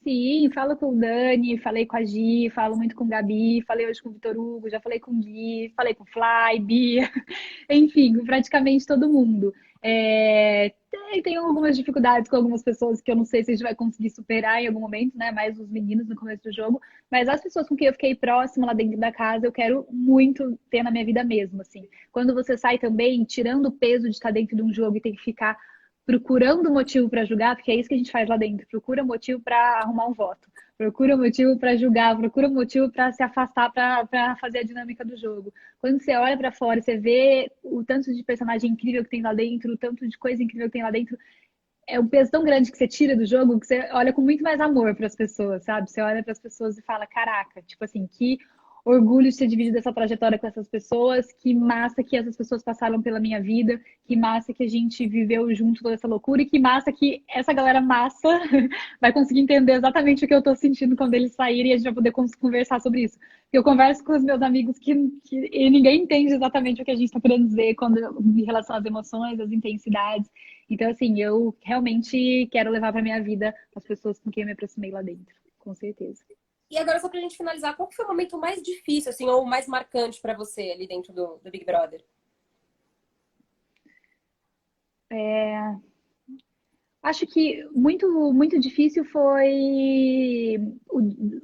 Sim, falo com o Dani, falei com a Gi, falo muito com o Gabi, falei hoje com o Vitor Hugo, já falei com o Gui, falei com o Fly, Bia, enfim, com praticamente todo mundo. Tenho algumas dificuldades com algumas pessoas que eu não sei se a gente vai conseguir superar em algum momento, né? Mais os meninos no começo do jogo, mas as pessoas com quem eu fiquei próxima lá dentro da casa, eu quero muito ter na minha vida mesmo, assim. Quando você sai também, tirando o peso de estar dentro de um jogo e ter que ficar procurando motivo para julgar, porque é isso que a gente faz lá dentro. Procura motivo para arrumar um voto, procura motivo para julgar, procura motivo para se afastar para fazer a dinâmica do jogo. Quando você olha para fora, você vê o tanto de personagem incrível que tem lá dentro, o tanto de coisa incrível que tem lá dentro. É um peso tão grande que você tira do jogo que você olha com muito mais amor para as pessoas, sabe? Você olha para as pessoas e fala: caraca, tipo assim, que orgulho de ter dividido essa trajetória com essas pessoas, que massa que essas pessoas passaram pela minha vida, que massa que a gente viveu junto toda essa loucura e que massa que essa galera massa vai conseguir entender exatamente o que eu tô sentindo quando eles saírem e a gente vai poder conversar sobre isso. Eu converso com os meus amigos e ninguém entende exatamente o que a gente está querendo dizer quando, em relação às emoções, às intensidades. Então, assim, eu realmente quero levar para minha vida as pessoas com quem eu me aproximei lá dentro, com certeza. E agora, só pra gente finalizar, qual que foi o momento mais difícil, assim, ou mais marcante pra você ali dentro do Big Brother? Acho que muito difícil foi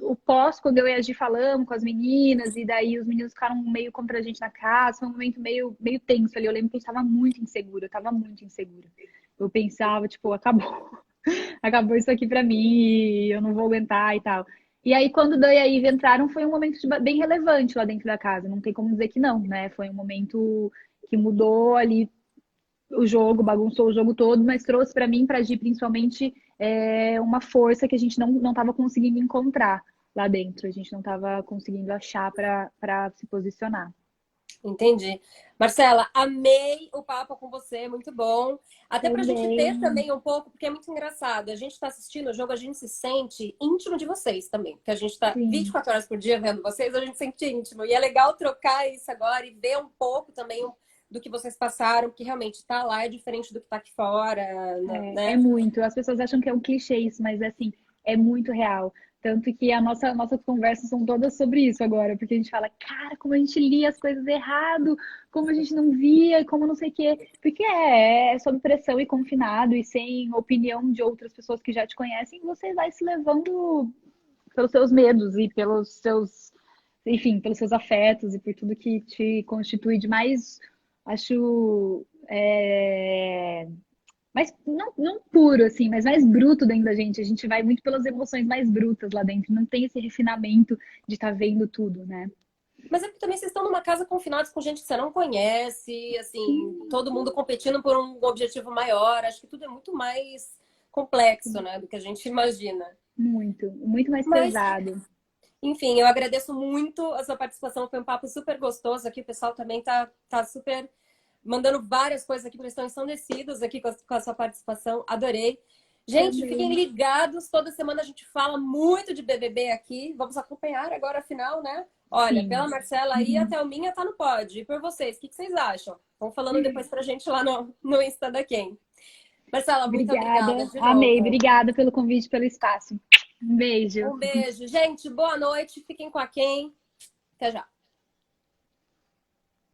o pós, quando eu e a Gi falamos com as meninas, e daí os meninos ficaram meio contra a gente na casa, foi um momento meio tenso ali. Eu lembro que a gente estava muito insegura, eu estava muito insegura. Eu pensava, tipo, acabou, acabou isso aqui pra mim, e eu não vou aguentar e tal. E aí, quando o Dan e a Ivy entraram, foi um momento bem relevante lá dentro da casa, não tem como dizer que não, né? Foi um momento que mudou ali o jogo, bagunçou o jogo todo, mas trouxe para mim, para Gi, principalmente, uma força que a gente não estava conseguindo encontrar lá dentro. A gente não estava conseguindo achar para se posicionar. Entendi. Marcela, amei o papo com você, muito bom. Até pra gente ter Também. também um pouco, porque é muito engraçado. A gente tá assistindo o jogo, a gente se sente íntimo de vocês também. Porque a gente tá Sim. 24 horas por dia vendo vocês, a gente se sente íntimo. E é legal trocar isso agora e ver um pouco também do que vocês passaram, que realmente tá lá é diferente do que tá aqui fora, É né? muito. As pessoas acham que é um clichê isso, mas assim, é muito real. Tanto que nossas conversas são todas sobre isso agora, porque a gente fala, cara, como a gente lia as coisas errado, como a gente não via, como não sei o quê. Porque é sob pressão e confinado e sem opinião de outras pessoas que já te conhecem, você vai se levando pelos seus medos e pelos seus, enfim, pelos seus afetos e por tudo que te constitui de mais, acho, mas não puro, assim, mas mais bruto dentro da gente. A gente vai muito pelas emoções mais brutas lá dentro. Não tem esse refinamento de estar vendo tudo, né? Mas é porque também vocês estão numa casa confinados com gente que você não conhece, assim, todo mundo competindo por um objetivo maior. Acho que tudo é muito mais complexo, né, do que a gente imagina. Muito, muito mais Mas, pesado. enfim, eu agradeço muito a sua participação. Foi um papo super gostoso aqui. O pessoal também tá super mandando várias coisas aqui, porque estão ensandecidos aqui com a sua participação. Adorei. Gente, fiquem Também. ligados. Toda semana a gente fala muito de BBB aqui. Vamos acompanhar agora a final, né? Olha, pela Sim. Marcela aí, a Thelminha tá no pódio. E por vocês, o que vocês acham? Vão falando depois pra gente lá no Insta da Quem. Marcela, muito obrigada Obrigada. de Amei. novo. Obrigada pelo convite, pelo espaço. Um beijo. Um beijo. Gente, boa noite. Fiquem com a Quem. Até já.